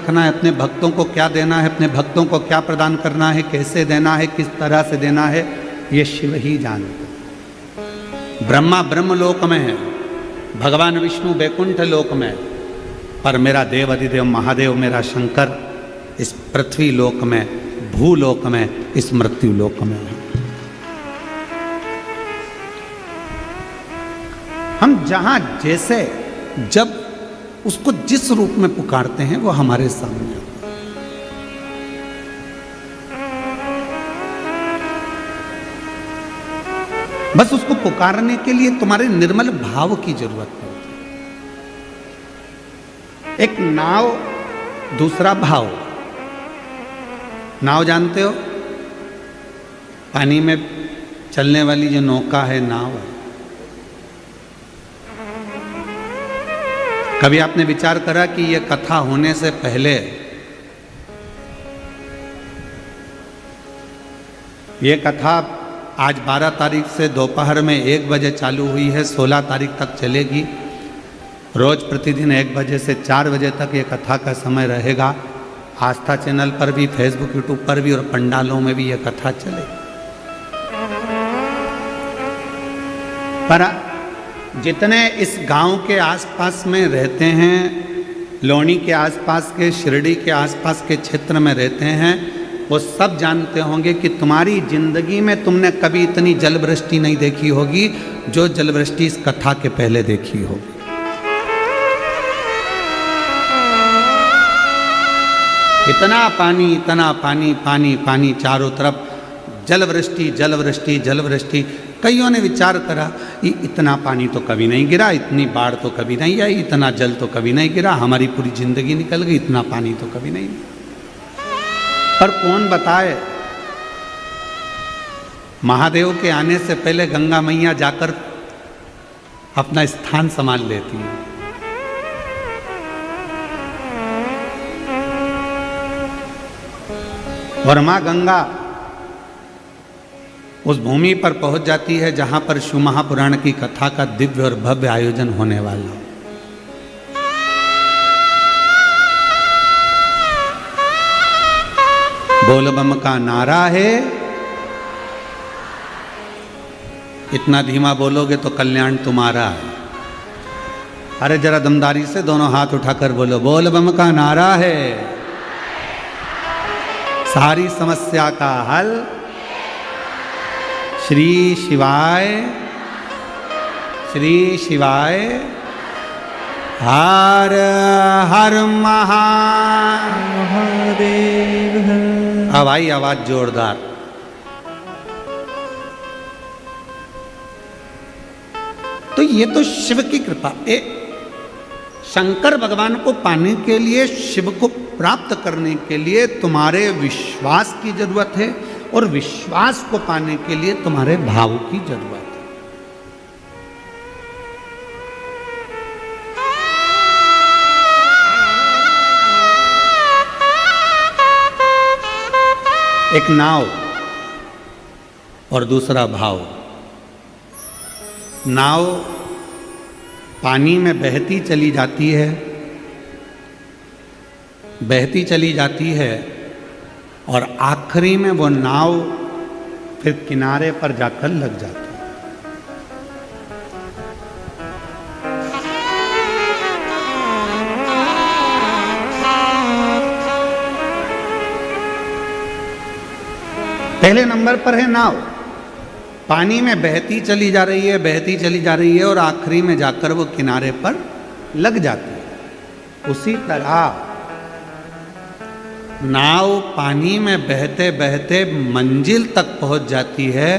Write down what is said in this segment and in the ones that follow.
रखना है, अपने भक्तों को क्या देना है, अपने भक्तों को क्या प्रदान करना है, कैसे देना है, किस तरह से देना है, ये शिव ही जानते। ब्रह्मा ब्रह्मलोक में है, भगवान विष्णु वैकुंठ लोक में, पर मेरा देव अधिदेव महादेव मेरा शंकर इस पृथ्वी लोक में, भूलोक में, इस मृत्यु लोक में है। हम जहां जैसे जब उसको जिस रूप में पुकारते हैं वो हमारे सामने आता है। बस उसको पुकारने के लिए तुम्हारे निर्मल भाव की जरूरत पड़ती है। एक नाव, दूसरा भाव। नाव जानते हो, पानी में चलने वाली जो नौका है, नाव है। कभी आपने विचार करा कि यह कथा होने से पहले ये कथा आज 12 तारीख से दोपहर में 1 बजे चालू हुई है, 16 तारीख तक चलेगी। रोज प्रतिदिन 1 बजे से 4 बजे तक ये कथा का समय रहेगा। आस्था चैनल पर भी, फेसबुक यूट्यूब पर भी और पंडालों में भी ये कथा चलेगी। पर जितने इस गांव के आसपास में रहते हैं, लोनी के आसपास के, शिरडी के आसपास के क्षेत्र में रहते हैं, वो सब जानते होंगे कि तुम्हारी जिंदगी में तुमने कभी इतनी जलवृष्टि नहीं देखी होगी जो जलवृष्टि इस कथा के पहले देखी होगी। इतना पानी, इतना पानी, पानी पानी चारों तरफ, जलवृष्टि जलवृष्टि जलवृष्टि। कईयों ने विचार करा कि इतना पानी तो कभी नहीं गिरा, इतनी बाढ़ तो कभी नहीं आई, इतना जल तो कभी नहीं गिरा, हमारी पूरी जिंदगी निकल गई, इतना पानी तो कभी नहीं। पर कौन बताए, महादेव के आने से पहले गंगा मैया जाकर अपना स्थान संभाल लेती है। और मां गंगा उस भूमि पर पहुंच जाती है जहां पर शिव महापुराण की कथा का दिव्य और भव्य आयोजन होने वाला है। बोल बम का नारा है, इतना धीमा बोलोगे तो कल्याण तुम्हारा है। अरे जरा दमदारी से दोनों हाथ उठाकर बोलो, बोल बम का नारा है, सारी समस्या का हल श्री शिवाय, श्री शिवाय, हर हर महादेव। अब आई आवाज जोरदार। तो ये तो शिव की कृपा। शंकर भगवान को पाने के लिए, शिव को प्राप्त करने के लिए तुम्हारे विश्वास की जरूरत है, और विश्वास को पाने के लिए तुम्हारे भाव की जरूरत है। एक नाव और दूसरा भाव। नाव पानी में बहती चली जाती है, बहती चली जाती है, और आखिरी में वो नाव फिर किनारे पर जाकर लग जाती है। पहले नंबर पर है नाव, पानी में बहती चली जा रही है, बहती चली जा रही है, और आखिरी में जाकर वो किनारे पर लग जाती है। उसी तरह नाव पानी में बहते बहते मंजिल तक पहुंच जाती है,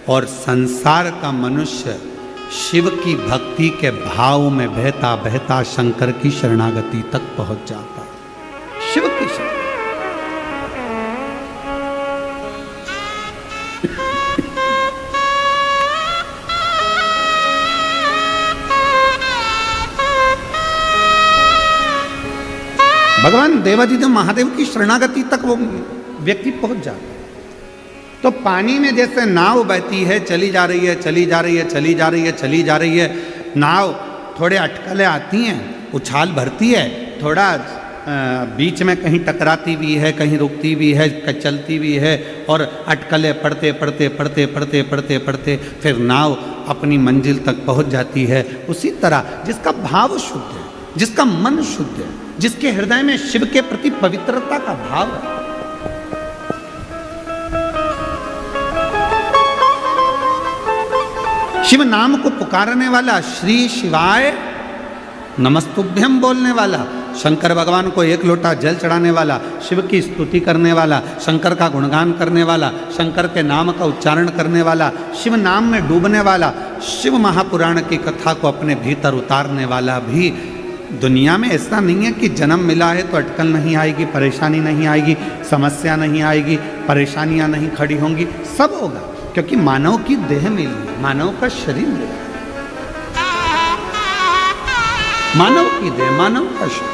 और संसार का मनुष्य शिव की भक्ति के भाव में बहता बहता शंकर की शरणागति तक पहुंच जाता है। शिव की शरण। भगवान देवाधिदेव महादेव की शरणागति तक वो व्यक्ति पहुंच जाता है। तो पानी में जैसे नाव बहती है, चली जा रही है, चली जा रही है, चली जा रही है, चली जा रही है, नाव थोड़े अटकलें आती हैं, उछाल भरती है, थोड़ा बीच में कहीं टकराती भी है, कहीं रुकती भी है, चलती भी है, और अटकलें पढ़ते पढ़ते पढ़ते पढ़ते पढ़ते पढ़ते फिर नाव अपनी मंजिल तक पहुंच जाती है। उसी तरह जिसका भाव शुद्ध है, जिसका मन शुद्ध है, जिसके हृदय में शिव के प्रति पवित्रता का भाव है, शिव नाम को पुकारने वाला, श्री शिवाय नमस्तुभ्यम बोलने वाला, शंकर भगवान को एक लोटा जल चढ़ाने वाला, शिव की स्तुति करने वाला, शंकर का गुणगान करने वाला, शंकर के नाम का उच्चारण करने वाला, शिव नाम में डूबने वाला, शिव महापुराण की कथा को अपने भीतर उतारने वाला भी दुनिया में ऐसा नहीं है कि जन्म मिला है तो अटकल नहीं आएगी, परेशानी नहीं आएगी, समस्या नहीं आएगी, परेशानियां नहीं खड़ी होंगी। सब होगा क्योंकि मानव की देह मिली है, मानव का शरीर मिला, मानव की देह, मानव का शरीर।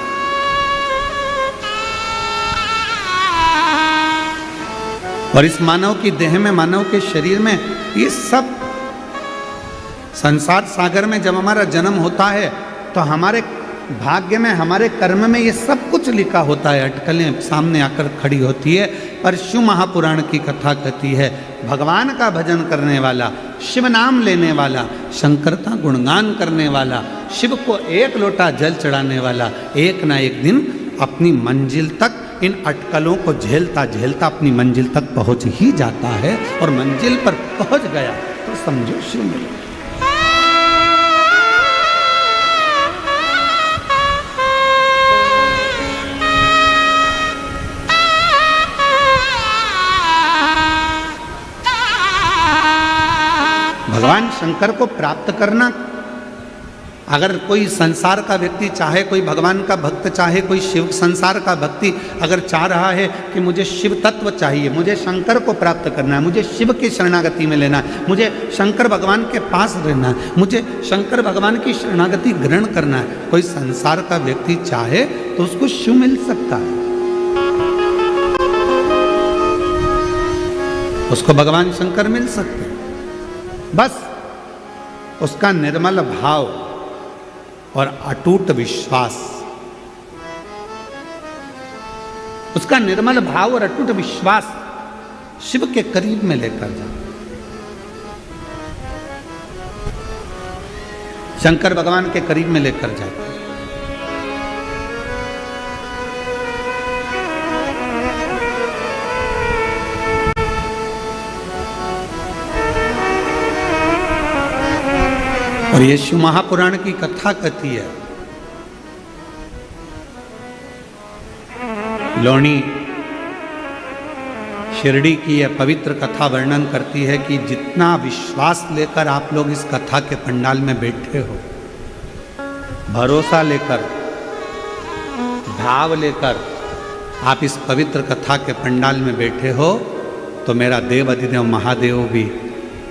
और इस मानव की देह में, मानव के शरीर में ये सब संसार सागर में जब हमारा जन्म होता है तो हमारे भाग्य में, हमारे कर्म में ये सब कुछ लिखा होता है, अटकलें सामने आकर खड़ी होती है। पर शिव महापुराण की कथा कहती है भगवान का भजन करने वाला, शिव नाम लेने वाला, शंकर का गुणगान करने वाला, शिव को एक लोटा जल चढ़ाने वाला एक ना एक दिन अपनी मंजिल तक इन अटकलों को झेलता झेलता अपनी मंजिल तक पहुंच ही जाता है। और मंजिल पर पहुंच गया तो समझो शिव मिला। भगवान शंकर को प्राप्त करना, अगर कोई संसार का व्यक्ति चाहे, कोई भगवान का भक्त चाहे, कोई शिव संसार का भक्ति अगर चाह रहा है कि मुझे शिव तत्व चाहिए, मुझे शंकर को प्राप्त करना है, मुझे शिव की शरणागति में लेना है, मुझे शंकर भगवान के पास रहना है, मुझे शंकर भगवान की शरणागति ग्रहण करना है, कोई संसार का व्यक्ति चाहे तो उसको शिव मिल सकता है, उसको भगवान शंकर मिल सकते हैं। बस उसका निर्मल भाव और अटूट विश्वास, उसका निर्मल भाव और अटूट विश्वास शिव के करीब में लेकर जाओ। शंकर भगवान के करीब में लेकर जाओ। और ये शिव महापुराण की कथा कहती है, लोणी शिरडी की यह पवित्र कथा वर्णन करती है कि जितना विश्वास लेकर आप लोग इस कथा के पंडाल में बैठे हो, भरोसा लेकर, भाव लेकर आप इस पवित्र कथा के पंडाल में बैठे हो, तो मेरा देव अधिदेव महादेव भी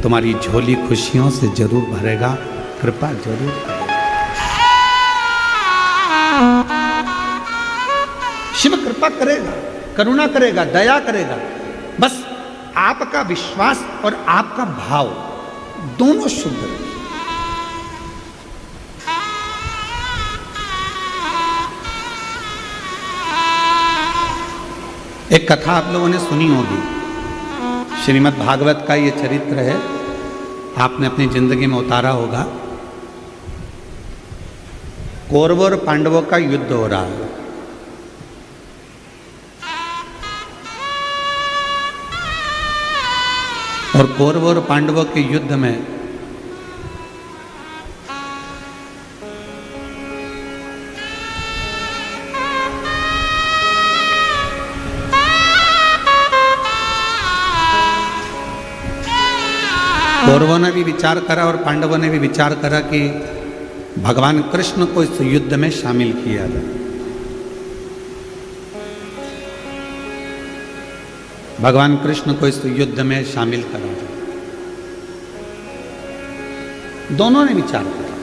तुम्हारी झोली खुशियों से जरूर भरेगा, कृपा जरूर करेगा। शिव कृपा करेगा, करुणा करेगा, दया करेगा। बस आपका विश्वास और आपका भाव दोनों शुद्ध रहे। एक कथा आप लोगों ने सुनी होगी, श्रीमद् भागवत का ये चरित्र है, आपने अपनी जिंदगी में उतारा होगा। कौरवों और पांडवों का युद्ध हो रहा है। और कौरवों और पांडवों के युद्ध में कौरवों ने भी विचार करा और पांडवों ने भी विचार करा कि भगवान कृष्ण को इस युद्ध में शामिल किया जाए। भगवान कृष्ण को इस युद्ध में शामिल करा जाए। दोनों ने विचार करा।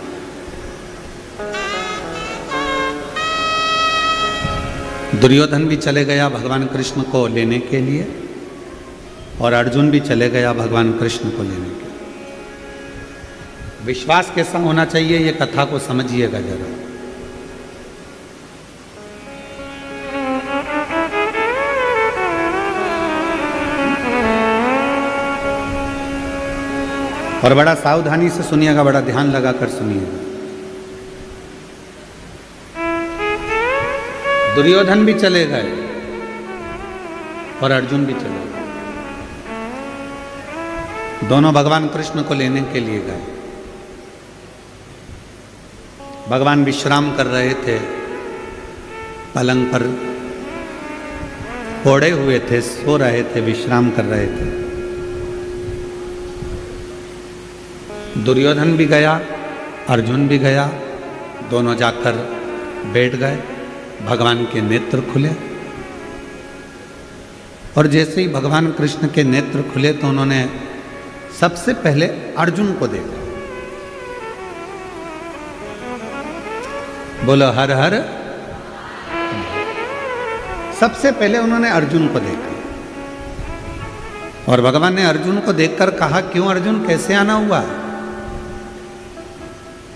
दुर्योधन भी चले गया भगवान कृष्ण को लेने के लिए, और अर्जुन भी चले गया भगवान कृष्ण को लेने के लिए। विश्वास कैसा होना चाहिए, ये कथा को समझिएगा जरा। और बड़ा सावधानी से सुनिएगा, बड़ा ध्यान लगाकर सुनिएगा। दुर्योधन भी चले गए और अर्जुन भी चले गए। दोनों भगवान कृष्ण को लेने के लिए गए। भगवान विश्राम कर रहे थे, पलंग पर ओढ़े हुए थे, सो रहे थे, विश्राम कर रहे थे। दुर्योधन भी गया, अर्जुन भी गया, दोनों जाकर बैठ गए। भगवान के नेत्र खुले और जैसे ही भगवान कृष्ण के नेत्र खुले तो उन्होंने सबसे पहले अर्जुन को देखा। बोलो हर हर। सबसे पहले उन्होंने अर्जुन को देखा और भगवान ने अर्जुन को देखकर कहा, क्यों अर्जुन, कैसे आना हुआ?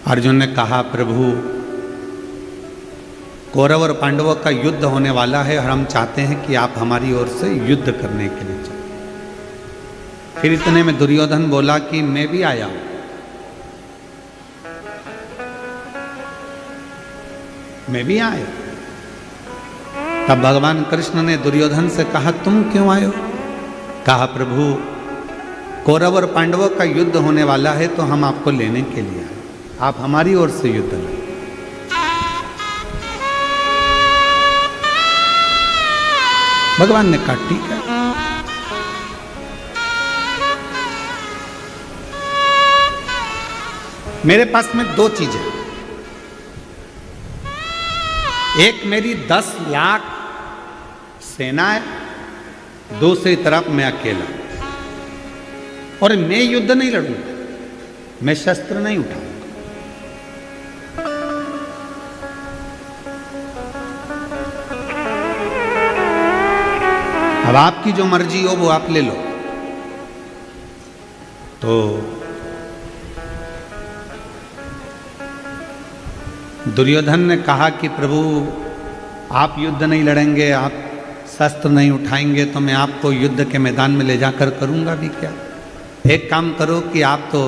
अर्जुन ने कहा, प्रभु कौरव और पांडवों का युद्ध होने वाला है और हम चाहते हैं कि आप हमारी ओर से युद्ध करने के लिए चलें। फिर इतने में दुर्योधन बोला कि मैं भी आया हूं। मैं भी आया। तब भगवान कृष्ण ने दुर्योधन से कहा, तुम क्यों आए हो? कहा, प्रभु कौरव और पांडवों का युद्ध होने वाला है तो हम आपको लेने के लिए आए, आप हमारी ओर से युद्ध करें। भगवान ने कहा, ठीक है। मेरे पास में दो चीजें, एक मेरी 10 लाख सेना है, दूसरी तरफ मैं अकेला, और मैं युद्ध नहीं लड़ूंगा, मैं शस्त्र नहीं उठाऊंगा। अब आपकी जो मर्जी हो वो आप ले लो। तो दुर्योधन ने कहा कि प्रभु आप युद्ध नहीं लड़ेंगे, आप शस्त्र नहीं उठाएंगे तो मैं आपको युद्ध के मैदान में ले जाकर करूंगा भी क्या? एक काम करो कि आप तो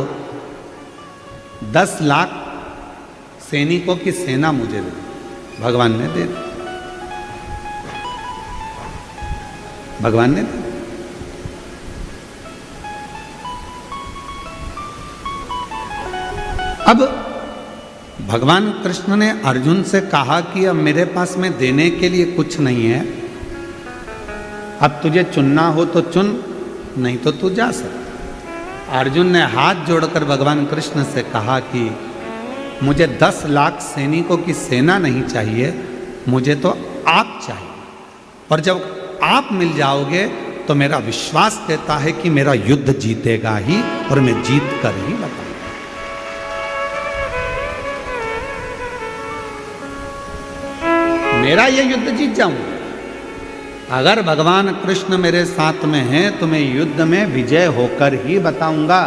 10 लाख सैनिकों की सेना मुझे दे। भगवान ने दे, भगवान ने दे। अब भगवान कृष्ण ने अर्जुन से कहा कि अब मेरे पास में देने के लिए कुछ नहीं है, अब तुझे चुनना हो तो चुन, नहीं तो तू जा सकता। अर्जुन ने हाथ जोड़कर भगवान कृष्ण से कहा कि मुझे 10 लाख सैनिकों की सेना नहीं चाहिए, मुझे तो आप चाहिए, और जब आप मिल जाओगे तो मेरा विश्वास कहता है कि मेरा युद्ध जीतेगा ही, और मैं जीत कर ही बताऊंगा। मेरा ये युद्ध जीत जाऊंगा। अगर भगवान कृष्ण मेरे साथ में हैं तो मैं युद्ध में विजय होकर ही बताऊंगा।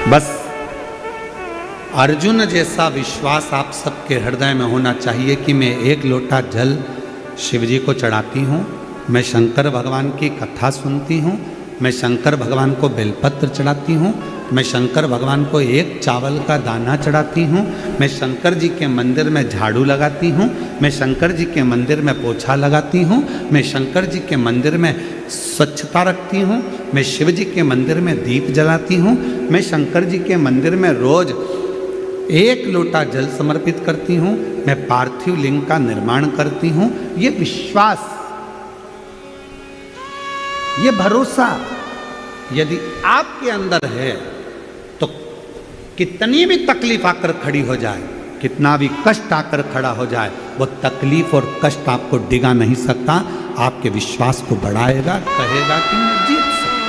बस अर्जुन जैसा विश्वास आप सबके हृदय में होना चाहिए कि मैं 1 लोटा जल शिव जी को चढ़ाती हूँ, मैं शंकर भगवान की कथा सुनती हूँ, मैं शंकर भगवान को बेलपत्र चढ़ाती हूँ, मैं शंकर भगवान को 1 चावल का दाना चढ़ाती हूँ, मैं शंकर जी के मंदिर में झाड़ू लगाती हूँ, मैं शंकर जी के मंदिर में पोछा लगाती हूँ, मैं शंकर जी के मंदिर में स्वच्छता रखती हूँ, मैं शिव जी के मंदिर में दीप जलाती हूँ, मैं शंकर जी के मंदिर में रोज 1 लोटा जल समर्पित करती हूँ, मैं पार्थिव लिंग का निर्माण करती हूँ। ये विश्वास, ये भरोसा यदि आपके अंदर है तो कितनी भी तकलीफ आकर खड़ी हो जाए, कितना भी कष्ट आकर खड़ा हो जाए, वो तकलीफ और कष्ट आपको डिगा नहीं सकता, आपके विश्वास को बढ़ाएगा, कहेगा कि मैं जीत सकता,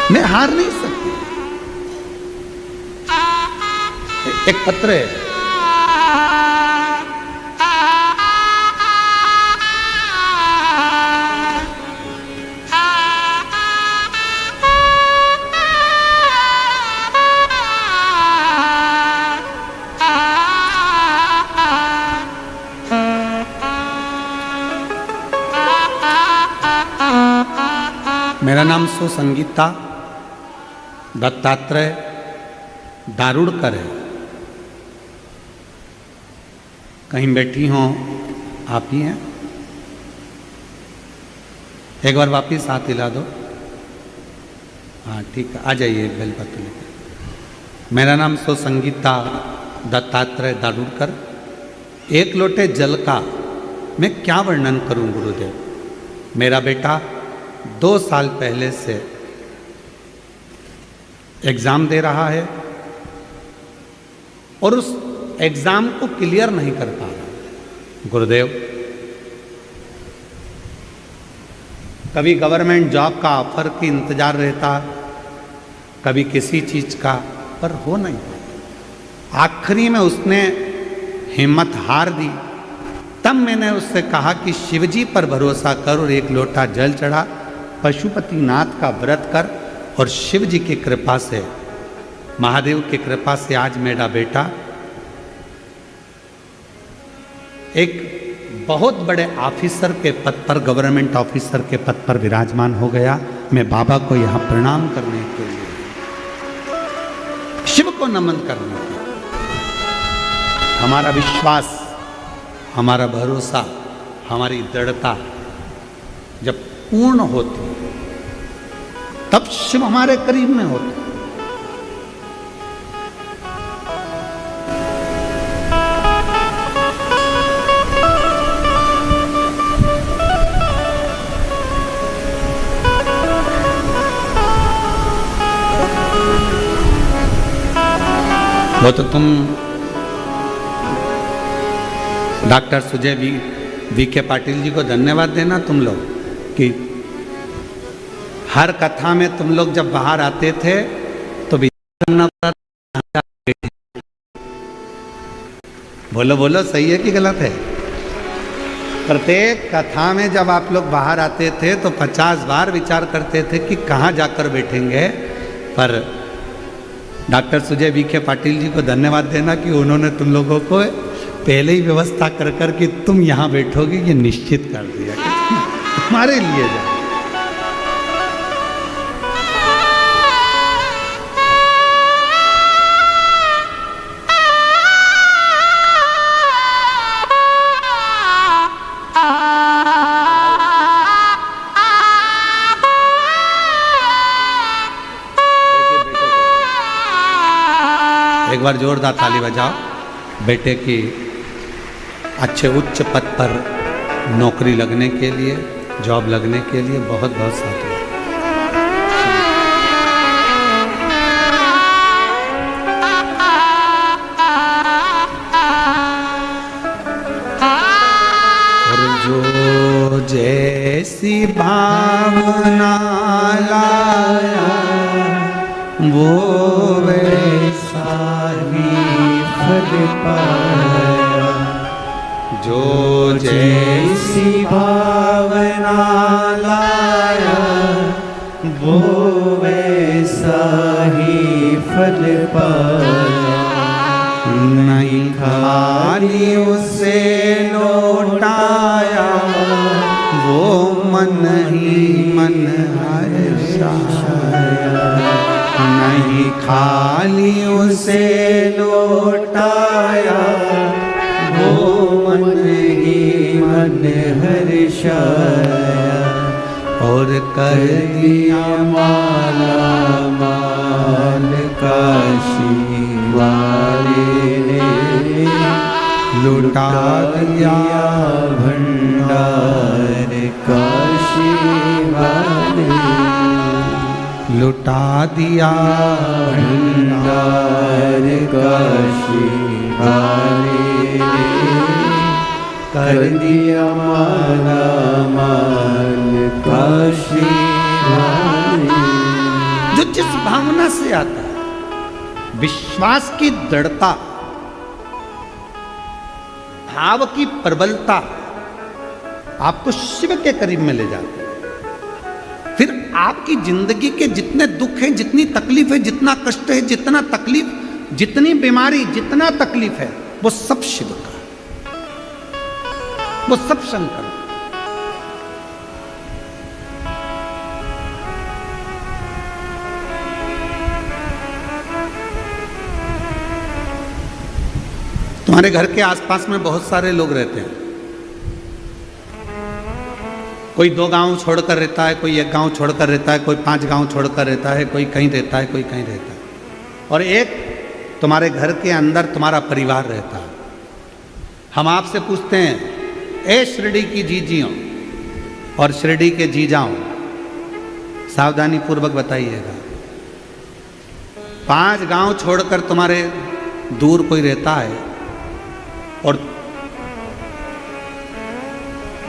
मैं हार नहीं सकती। एक पत्र है, मेरा नाम सुसंगीता दत्तात्रेय दारुड़कर है। कहीं बैठी हो आप ही हैं? एक बार वापिस हाथ हिला दो। हाँ ठीक है, आ जाइए बेलपत्र लेकर। मेरा नाम सुसंगीता दत्तात्रेय दारुड़कर। एक लोटे जल का मैं क्या वर्णन करूं गुरुदेव। मेरा बेटा 2 साल पहले से एग्जाम दे रहा है और उस एग्जाम को क्लियर नहीं कर पा रहा। गुरुदेव, कभी गवर्नमेंट जॉब का ऑफर की इंतजार रहता, कभी किसी चीज का, पर हो नहीं पाता। आखिरी में उसने हिम्मत हार दी। तब मैंने उससे कहा कि शिवजी पर भरोसा कर और 1 लोटा जल चढ़ा, पशुपतिनाथ का व्रत कर और शिव जी की कृपा से, महादेव की कृपा से आज मेरा बेटा एक बहुत बड़े ऑफिसर के पद पर, गवर्नमेंट ऑफिसर के पद पर विराजमान हो गया। मैं बाबा को यहां प्रणाम करने के लिए, शिव को नमन करने के लिए, हमारा विश्वास, हमारा भरोसा, हमारी दृढ़ता जब पूर्ण होती तब शिव हमारे करीब में होते। वो तो तुम डॉक्टर सुजय वी के पाटिल जी को धन्यवाद देना तुम लोग कि हर कथा में तुम लोग जब बाहर आते थे तो विचार करना पड़ा। बोलो बोलो, सही है कि गलत है? प्रत्येक कथा में जब आप लोग बाहर आते थे तो 50 बार विचार करते थे कि कहाँ जाकर बैठेंगे। पर डॉक्टर सुजय वी के पाटिल जी को धन्यवाद देना कि उन्होंने तुम लोगों को पहले ही व्यवस्था कर कर कि तुम यहाँ बैठोगे ये निश्चित कर दिया कि तुम्हारे लिए जाए। एक बार जोरदार ताली बजाओ बेटे की अच्छे उच्च पद पर नौकरी लगने के लिए, जॉब लगने के लिए। बहुत बहुत साधु। और जो जैसी भावना लाया वो वैसा ही फल पाया। जो जैसी भावना लाया वो वैसा ही फल पाया। नहीं खाली उसे लौटाया वो मन ही मन हर्षाया। नहीं खाली उसे लौटाया वो मन ही मन हर्षाया। और कर दिया माला माल काशी वाले ने। लुटा दिया भंडार काशी वाले। लुटा दिया भंडार काशी वाले ने। कर दिया माला माल काशी वाले। जो जिस भावना से आता है, विश्वास की दृढ़ता, भाव की प्रबलता आपको शिव के करीब में ले जाती है। फिर आपकी जिंदगी के जितने दुख हैं, जितनी तकलीफ है, जितना कष्ट है, जितना तकलीफ, जितनी बीमारी, जितना तकलीफ है, वो सब शिव का, वो सब शंकर। तुम्हारे घर के आसपास में बहुत सारे लोग रहते हैं। कोई 2 गांव छोड़कर रहता है, कोई 1 गांव छोड़कर रहता है, कोई 5 गांव छोड़कर रहता है, कोई कहीं रहता है, कोई कहीं रहता है, और एक तुम्हारे घर के अंदर तुम्हारा परिवार रहता है। हम आपसे पूछते हैं, ए शिरडी की जीजियों और शिरडी के जीजाओं, सावधानी पूर्वक बताइएगा, 5 गांव छोड़कर तुम्हारे दूर कोई रहता है और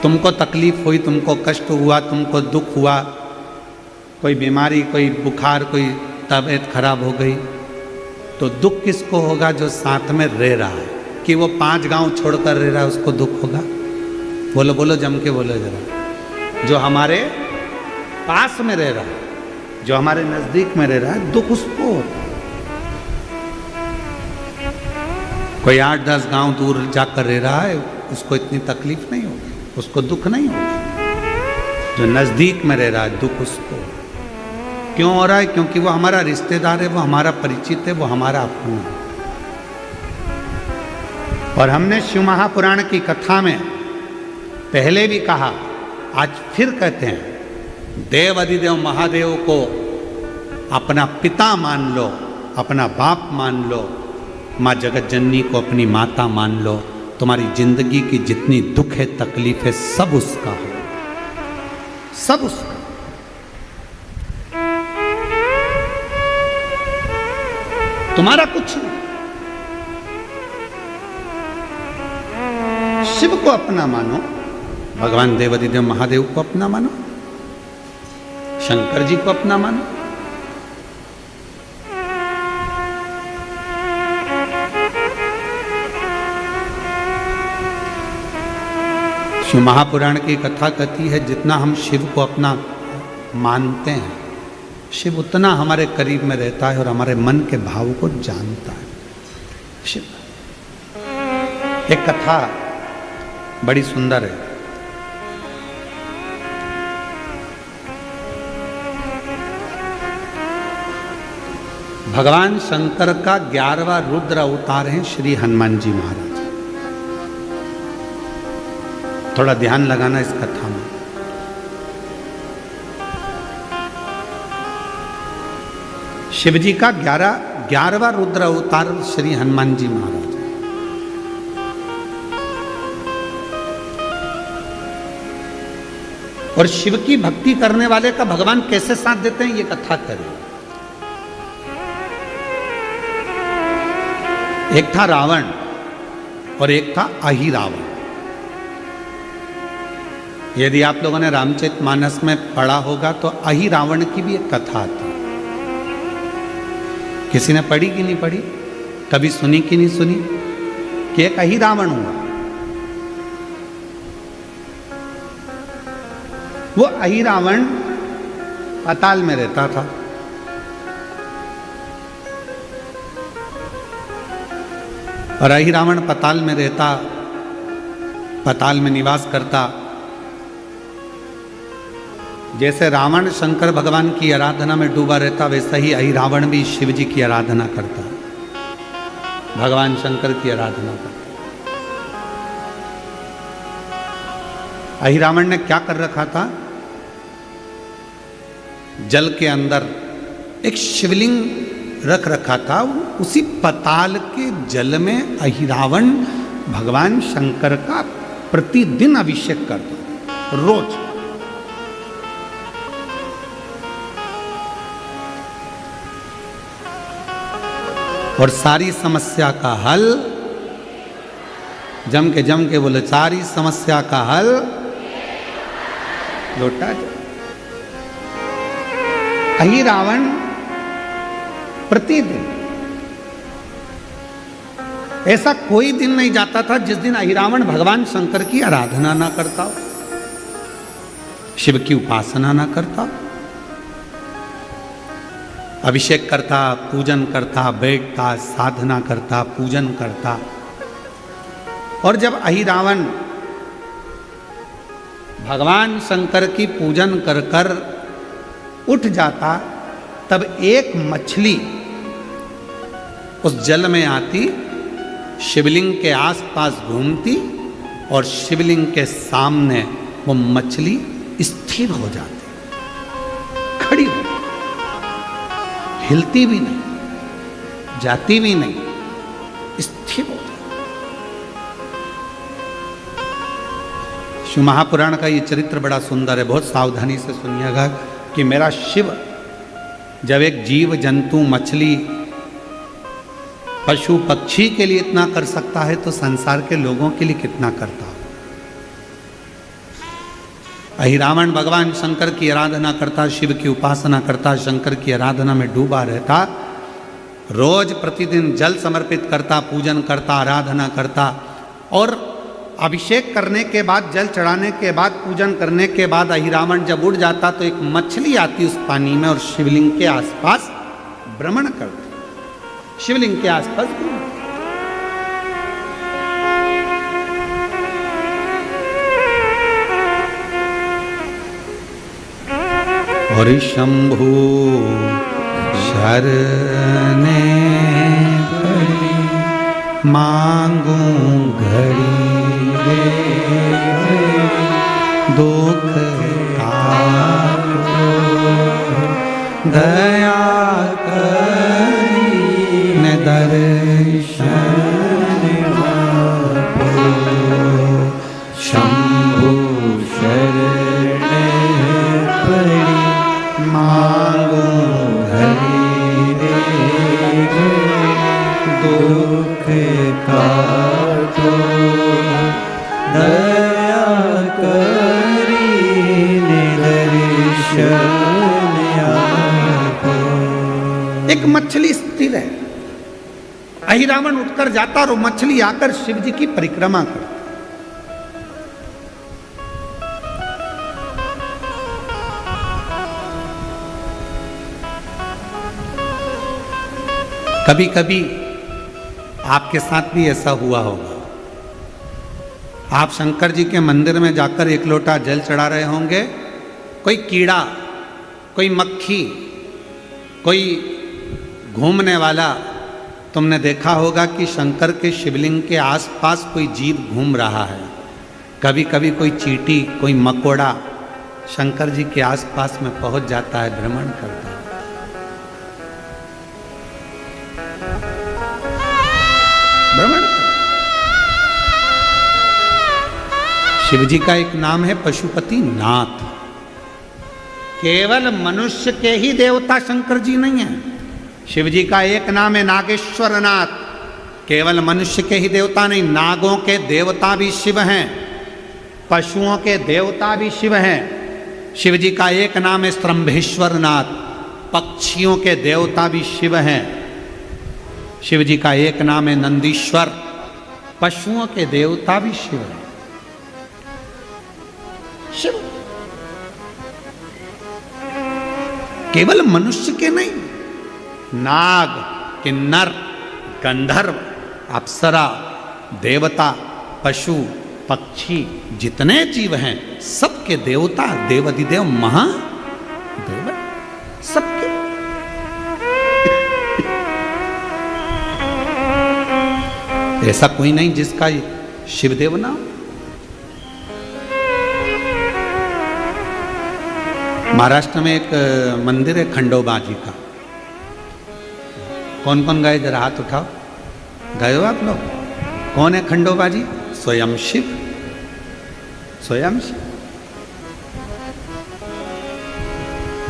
तुमको तकलीफ हुई, तुमको कष्ट हुआ, तुमको दुख हुआ, कोई बीमारी, कोई बुखार, कोई तबीयत खराब हो गई, तो दुख किसको होगा? जो साथ में रह रहा है। कि वो 5 गांव छोड़कर रह रहा है उसको दुख होगा? बोलो बोलो, जम के बोलो जरा। जो हमारे पास में रह रहा है, जो हमारे नजदीक में रह रहा है, दुख उसको होता है। कोई 8-10 गांव दूर जाकर रह रहा है, उसको इतनी तकलीफ नहीं होगी, उसको दुख नहीं होगा। जो नजदीक में रह रहा है, दुख उसको क्यों हो रहा है? क्योंकि वो हमारा रिश्तेदार है, वो हमारा परिचित है, वो हमारा अपना है। और हमने शिव महापुराण की कथा में पहले भी कहा, आज फिर कहते हैं, देव अधिदेव महादेव को अपना पिता मान लो, अपना बाप मान लो, माँ जगत जननी को अपनी माता मान लो। तुम्हारी जिंदगी की जितनी दुख है, तकलीफ है, सब उसका हो, सब उसका। तुम्हारा कुछ नहीं। शिव को अपना मानो, भगवान देवाधिदेव महादेव को अपना मानो, शंकर जी को अपना मानो। शिव महापुराण की कथा कहती है, जितना हम शिव को अपना मानते हैं, शिव उतना हमारे करीब में रहता है और हमारे मन के भाव को जानता है। शिव एक कथा बड़ी सुंदर है। भगवान शंकर का 11वां रुद्र अवतार है श्री हनुमान जी महाराज। थोड़ा ध्यान लगाना इस कथा में। शिव जी का 11वां रुद्र अवतार श्री हनुमान जी महाराज। और शिव की भक्ति करने वाले का भगवान कैसे साथ देते हैं, ये कथा करें। एक था रावण और एक था अहिरावण। यदि आप लोगों ने रामचरितमानस में पढ़ा होगा तो अहिरावण की भी एक कथा आती है। किसी ने पढ़ी कि नहीं पढ़ी? कभी सुनी कि नहीं सुनी? कि एक अहिरावण हुआ। वो अहिरावण पाताल में रहता था। और अहिरावण पाताल में रहता, पाताल में निवास करता। जैसे रावण शंकर भगवान की आराधना में डूबा रहता, वैसा ही अहिरावण भी शिव जी की आराधना करता, भगवान शंकर की आराधना करता। अहिरावण ने क्या कर रखा था? जल के अंदर एक शिवलिंग रख रखा था। उसी पाताल के जल में अहिरावण भगवान शंकर का प्रतिदिन अभिषेक करता, रोज। और सारी समस्या का हल, जम के बोले, सारी समस्या का हल लौटा जाए। अहिरावण प्रतिदिन, ऐसा कोई दिन नहीं जाता था जिस दिन अहिरावण भगवान शंकर की आराधना ना करता हो, शिव की उपासना ना करता। अभिषेक करता, पूजन करता, बैठता, साधना करता, पूजन करता। और जब अहिरावण भगवान शंकर की पूजन कर कर उठ जाता, तब एक मछली उस जल में आती, शिवलिंग के आसपास घूमती और शिवलिंग के सामने वो मछली स्थिर हो जाती, खड़ी हो, हिलती भी नहीं, जाती भी नहीं, स्थिर हो जाती। शिव महापुराण का ये चरित्र बड़ा सुंदर है, बहुत सावधानी से सुनिएगा कि मेरा शिव जब एक जीव जंतु मछली पशु पक्षी के लिए इतना कर सकता है तो संसार के लोगों के लिए कितना करता हो। अहिरावण भगवान शंकर की आराधना करता, शिव की उपासना करता, शंकर की आराधना में डूबा रहता, रोज प्रतिदिन जल समर्पित करता, पूजन करता, आराधना करता, और अभिषेक करने के बाद, जल चढ़ाने के बाद, पूजन करने के बाद अहिरावण जब उड़ जाता तो एक मछली आती उस पानी में और शिवलिंग के आसपास भ्रमण करती, शिवलिंग के आसपास घूमती। और शंभु शरणे मांगू घड़ी दुख काटो दया करी न दर्शन शंभु शरण पड़ी मांगो घड़ी दुख काटो दया करी दर्शन आपो। एक मछली स्थिर है, अहिरावण उठकर जाता और वो मछली आकर शिव जी की परिक्रमा करती। कभी कभी आपके साथ भी ऐसा हुआ होगा, आप शंकर जी के मंदिर में जाकर एक लोटा जल चढ़ा रहे होंगे, कोई कीड़ा, कोई मक्खी, कोई घूमने वाला, तुमने देखा होगा कि शंकर के शिवलिंग के आसपास कोई जीव घूम रहा है। कभी कभी कोई चींटी, कोई मकोड़ा शंकर जी के आसपास में पहुंच जाता है, भ्रमण करता है। भ्रमण। शिव जी का एक नाम है पशुपति नाथ। केवल मनुष्य के ही देवता शंकर जी नहीं है, शिव जी का एक नाम है नागेश्वर नाथ। केवल मनुष्य के ही देवता नहीं, नागों के देवता भी शिव हैं, पशुओं के देवता भी शिव हैं। शिव जी का एक नाम है स्तंभेश्वर नाथ, पक्षियों के देवता भी शिव हैं। शिव जी का एक नाम है नंदीश्वर, पशुओं के देवता भी शिव हैं। शिव केवल मनुष्य के नहीं, नाग, किन्नर, गंधर्व, अप्सरा, देवता, पशु, पक्षी, जितने जीव हैं सबके देवता, देवाधिदेव महादेव सबके। ऐसा कोई नहीं जिसका शिवदेव ना हो। महाराष्ट्र में एक मंदिर है खंडोबा जी का, कौन कौन गए जरा हाथ उठाओ, गए हो आप लोग? कौन है खंडोबा जी? स्वयं शिव, स्वयं शिव,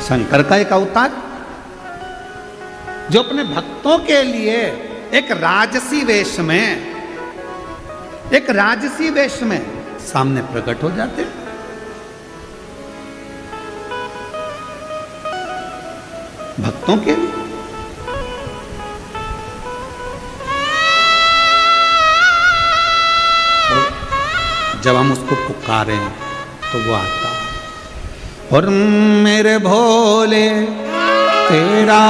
शंकर का एक अवतार जो अपने भक्तों के लिए एक राजसी वेश में, एक राजसी वेश में सामने प्रकट हो जाते हैं। भक्तों के लिए जब हम उसको पुकारें तो वो आता है। और मेरे भोले तेरा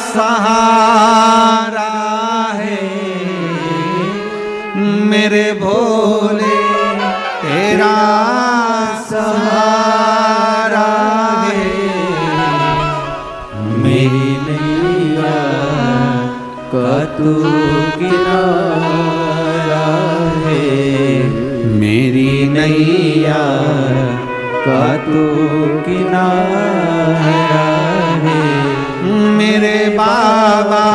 सहारा है, मेरे भोले तेरा सहारा है, मेरी नैया का तू किनारा है, मेरी नैया का तू किनारा है। मेरे बाबा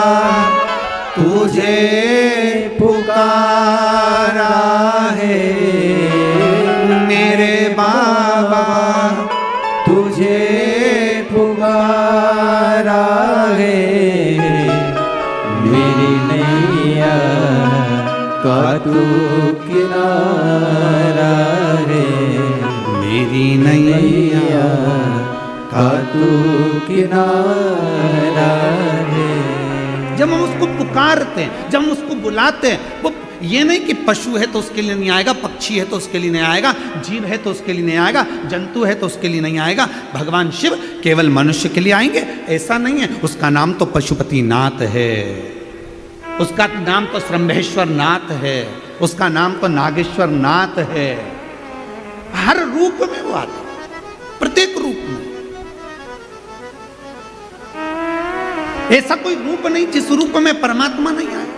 तुझे पुकारा है, मेरे बाबा तुझे पुकारा है, मेरी नैया का तू किनारा है, मेरी नैया का तू किनारा है। जब हम उसको पुकारते हैं, जब हम उसको बुलाते हैं, वो ये नहीं कि पशु है तो उसके लिए नहीं आएगा, पक्षी है तो उसके लिए नहीं आएगा, जीव है तो उसके लिए नहीं आएगा, जंतु है तो उसके लिए नहीं आएगा। भगवान शिव केवल मनुष्य के लिए आएंगे ऐसा नहीं है। उसका नाम तो पशुपति नाथ है, उसका नाम तो श्रम्भेश्वर नाथ है, उसका नाम तो नागेश्वर नाथ है। हर रूप में वो आता है, प्रत्येक रूप में। ऐसा कोई रूप नहीं जिस रूप में परमात्मा नहीं आए।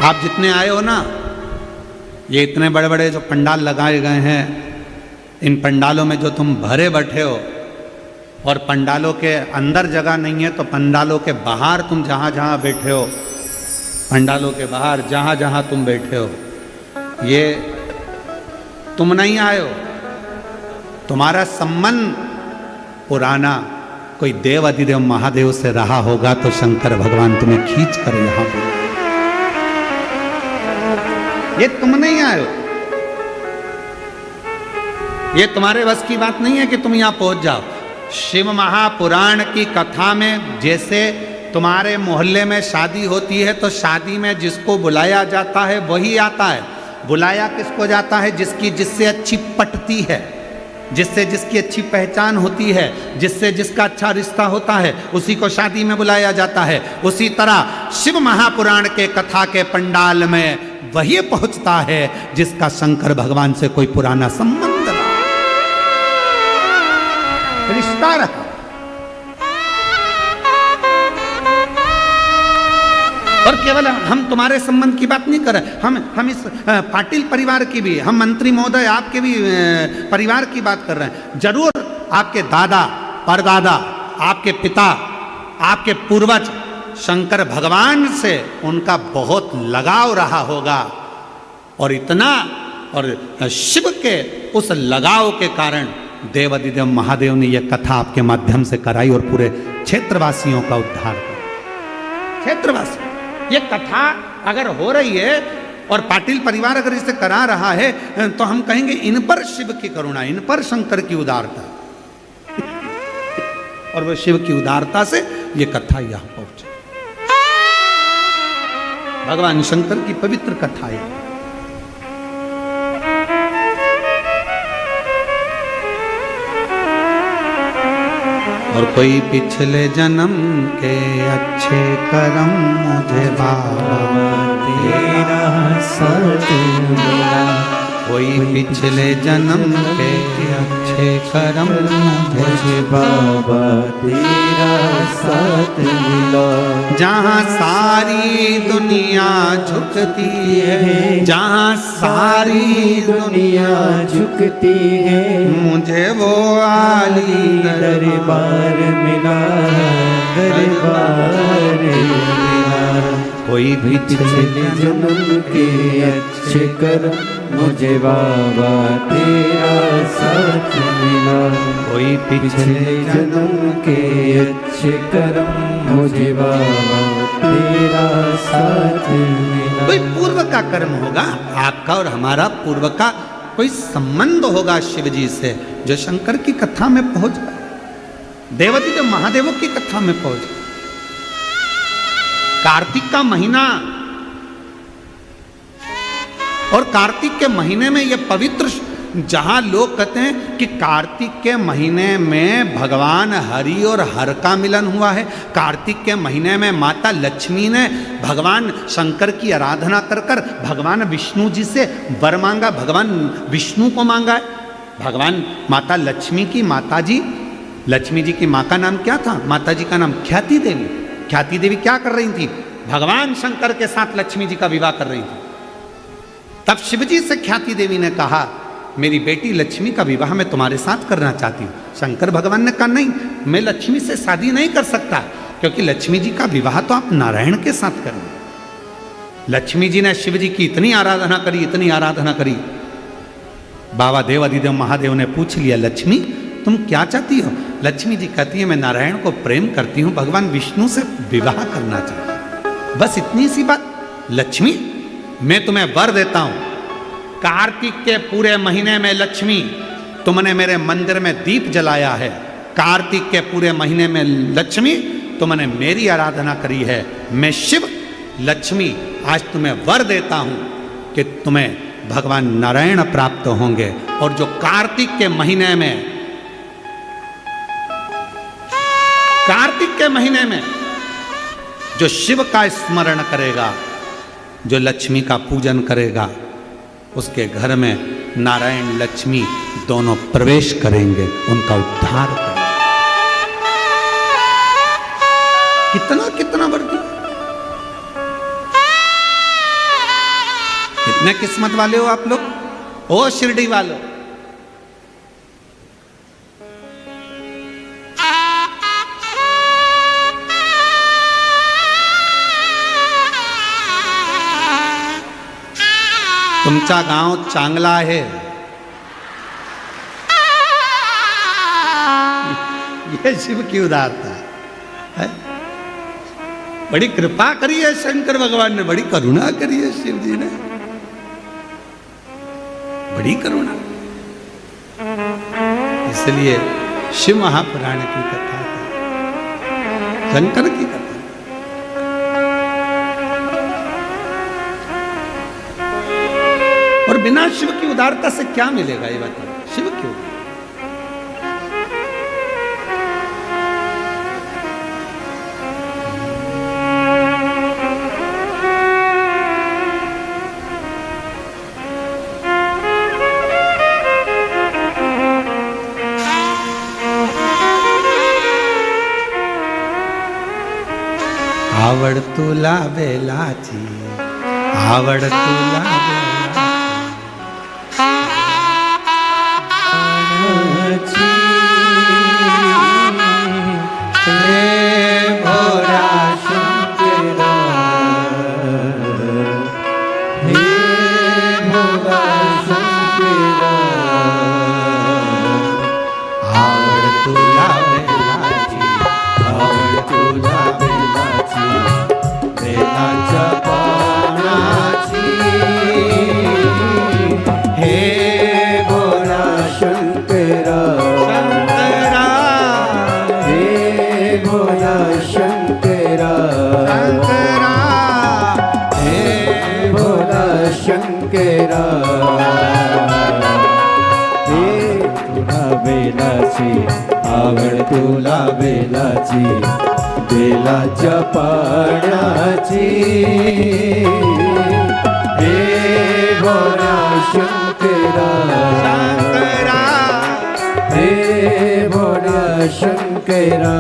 आप जितने आए हो ना, ये इतने बड़े बड़े जो पंडाल लगाए गए हैं, इन पंडालों में जो तुम भरे बैठे हो, और पंडालों के अंदर जगह नहीं है तो पंडालों के बाहर तुम जहां जहां बैठे हो, पंडालों के बाहर जहां जहां तुम बैठे हो, ये तुम नहीं आए हो। तुम्हारा संबंध पुराना कोई देव अधिदेव महादेव से रहा होगा तो शंकर भगवान तुम्हें खींच कर यहां पे, ये तुम नहीं आए हो। ये तुम्हारे बस की बात नहीं है कि तुम यहां पहुंच जाओ। शिव महापुराण की कथा में जैसे तुम्हारे मोहल्ले में शादी होती है तो शादी में जिसको बुलाया जाता है वही आता है। बुलाया किसको जाता है? जिससे अच्छी पटती है, जिससे जिसकी अच्छी पहचान होती है, जिससे जिसका अच्छा रिश्ता होता है, उसी को शादी में बुलाया जाता है। उसी तरह शिव महापुराण के कथा के पंडाल में वही पहुंचता है जिसका शंकर भगवान से कोई पुराना संबंध रहा, रिश्ता रहा। और केवल हम तुम्हारे संबंध की बात नहीं कर रहे, हम इस पाटिल परिवार की भी, हम मंत्री महोदय आपके भी परिवार की बात कर रहे हैं। जरूर आपके दादा, परदादा, आपके पिता, आपके पूर्वज शंकर भगवान से उनका बहुत लगाव रहा होगा, और इतना, और शिव के उस लगाव के कारण देवाधिदेव महादेव ने यह कथा आपके माध्यम से कराई और पूरे क्षेत्रवासियों का उद्धार किया। क्षेत्रवासी, ये कथा अगर हो रही है और पाटिल परिवार अगर इसे करा रहा है तो हम कहेंगे इन पर शिव की करुणा, इन पर शंकर की उदारता, और वह शिव की उदारता से ये कथा यहां पहुंची। भगवान शंकर की पवित्र कथा है। और कोई पिछले जन्म के अच्छे कर्म मुझे बाबा तेरा साथ मिला, कोई पिछले जन्म के अच्छे कर्म मुझे बाबा तेरा साथ मिला। जहाँ सारी दुनिया झुकती है, जहाँ सारी दुनिया झुकती है, मुझे वो आली दरबार मिला, दरबार मिला। कोई पिछले जन्म के अच्छे कर्म मुझे बाबा तेरा साथ मिला, कोई पिछले जन्म के अच्छे कर्म मुझे बाबा तेरा साथ मिला। कोई पूर्व का कर्म होगा आपका और हमारा, पूर्व का कोई संबंध होगा शिव जी से, जो शंकर की कथा में पहुंच गए, देवाधिदेव महादेवों की कथा में पहुंच गए। कार्तिक का महीना, और कार्तिक के महीने में यह पवित्र जहां लोग कहते हैं कि कार्तिक के महीने में भगवान हरि और हर का मिलन हुआ है, कार्तिक के महीने में माता लक्ष्मी ने भगवान शंकर की आराधना कर कर भगवान विष्णु जी से वर मांगा, भगवान विष्णु को मांगा है। भगवान माता लक्ष्मी की माता जी, लक्ष्मी जी की माँ का नाम क्या था? माता जी का नाम ख्याति देवी। ख्याति देवी क्या कर रही थी? भगवान शंकर के साथ लक्ष्मी जी का विवाह कर रही थी। तब शिवजी से ख्याति देवी ने कहा, मेरी बेटी लक्ष्मी का विवाह मैं तुम्हारे साथ करना चाहती हूँ। शंकर भगवान ने कहा, नहीं, मैं लक्ष्मी से शादी नहीं कर सकता, क्योंकि लक्ष्मी जी का विवाह तो आप नारायण के साथ करेंगे। लक्ष्मी जी ने शिव जी की इतनी आराधना करी, इतनी आराधना करी। बाबा देव अधिदेव महादेव ने पूछ लिया, लक्ष्मी तुम क्या चाहती हो? लक्ष्मी जी कहती है, मैं नारायण को प्रेम करती हूँ, भगवान विष्णु से विवाह करना चाहती हूँ। बस इतनी सी बात। लक्ष्मी, मैं तुम्हें वर देता हूं, कार्तिक के पूरे महीने में लक्ष्मी तुमने मेरे मंदिर में दीप जलाया है, कार्तिक के पूरे महीने में लक्ष्मी तुमने मेरी आराधना करी है, मैं शिव लक्ष्मी आज तुम्हें वर देता हूं कि तुम्हें भगवान नारायण प्राप्त होंगे। और जो कार्तिक के महीने में जो शिव का स्मरण करेगा, जो लक्ष्मी का पूजन करेगा, उसके घर में नारायण लक्ष्मी दोनों प्रवेश करेंगे, उनका उद्धार करेंगे। कितना कितना वर्दी, कितने किस्मत वाले हो आप लोग, ओ शिरडी वालों। तुमचा गांव चांगला है, ये शिव की उदारता है। बड़ी कृपा करी है शंकर भगवान ने, बड़ी करुणा करी है शिव जी ने, बड़ी करुणा। इसलिए शिव महापुराण की कथा है, शंकर की कथा। और बिना शिव की उदारता से क्या मिलेगा, ये बताओ। शिव क्यों? आवड़ तुला बेलाची, आवड़ तुला आवड़ तुला बेलाची, बेलाच्या पाण्याची, हे भोला शंकरा, शंकरा, हे भोला शंकरा।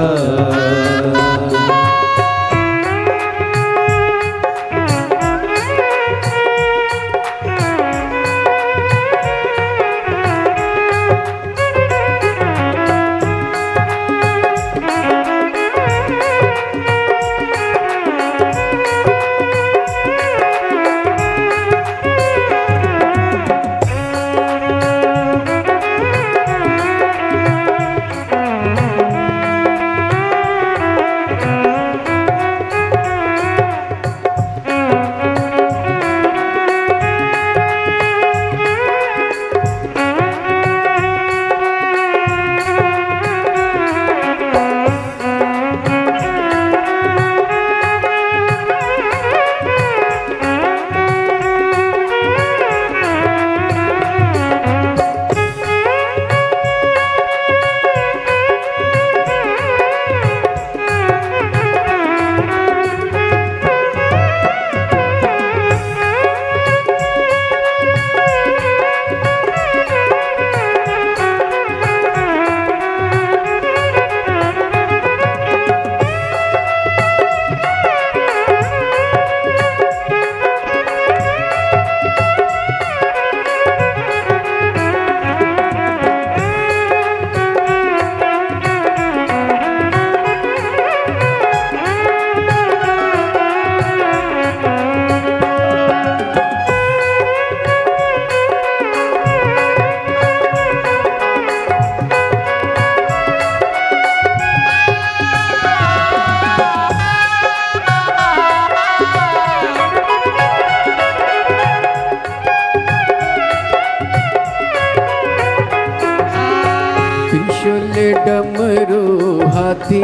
डमरू हाथी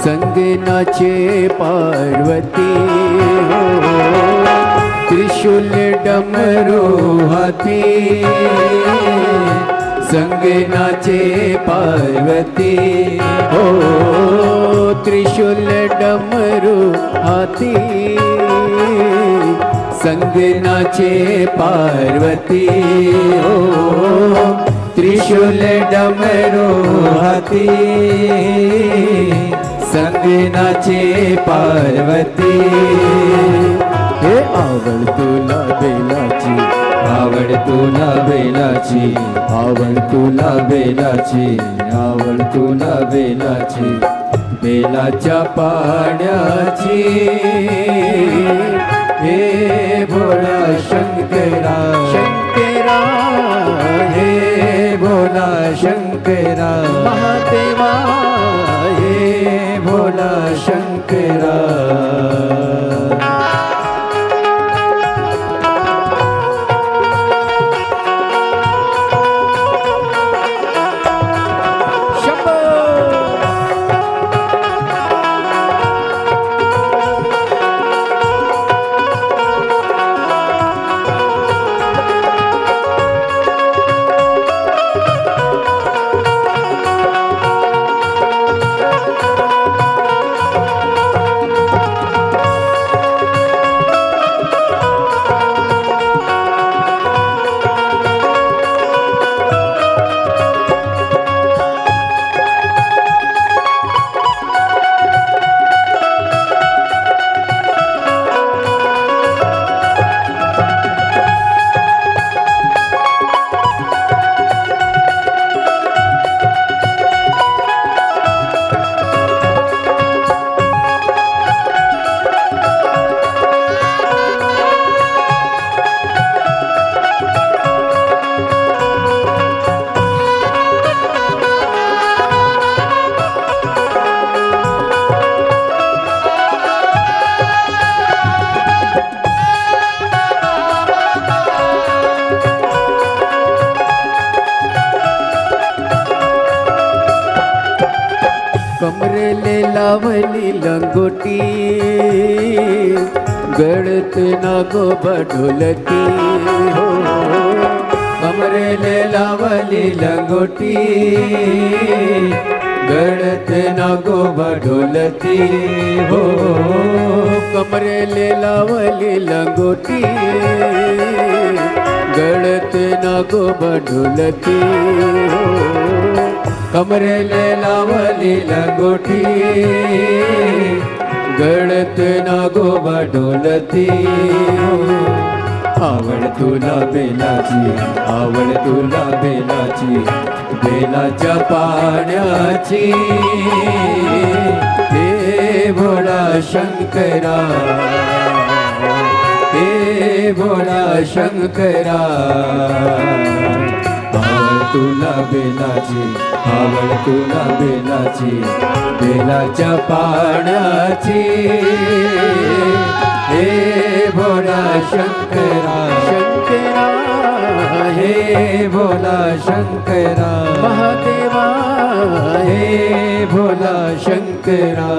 संग नाचे पार्वती हो। त्रिशूल डमरू हाथी संग नाचे पार्वती हो। त्रिशूल डमरू हाथी संग नाचे पार्वती हो। त्रिशूल डमरू हाथी संग नाचे पार्वती। हे आवड तुला बेलाची, आवड तुला बेलाची, आवड तुला बेलाची, आवड तुला बेलाची, बेलाच्या पाण्याची। हे भोळा शंकरा शंकरा, हे भोला शंकरा महादेवा, हे भोला शंकरा। कमरेले लावली लंगोटी, गळत नागो बढोलती हो। कमरेले लावली लंगोटी, गळत नागो बढोलती हो। कमरेले लावली लंगोटी, गळत नागो बढोलती हो। कमरेले लावली लंगोटी, गळत नागो बढोलती हो। आवड तुला बेलाची, आवड तुला बेलाची, बेलाच्या पाण्याची। हे भोळा शंकरा, हे भोळा शंकरा। आवड तुला बेलाची, आवड तुला बेलाची, बेलाच्या पाण्याची। हे भोला शंकरा शंकरा, हे भोला शंकरा महादेवा, हे भोला शंकरा।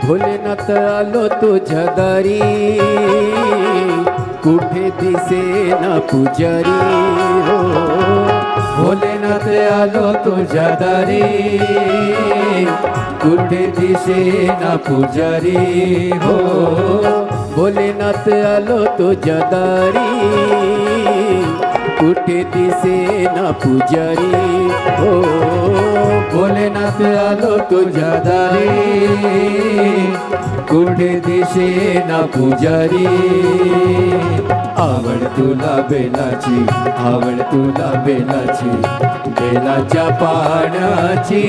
भोलेनाथ आलो तुझ्या दारी, कुठे दिसे ना पुजारी हो। भोलेनाथ आलो तुझ्या दारी, कुठे दिसेना पुजारी हो. भोलेनाथ आलो तुझ्या दारी, कुठे दिसेना पुजारी हो. भोलेनाथ आलो तुझ्या दारी, कुठे दिसेना पुजारी. आवड तुला बेलाची, आवड तुला बेलाची, बेलाच्या पाण्याची.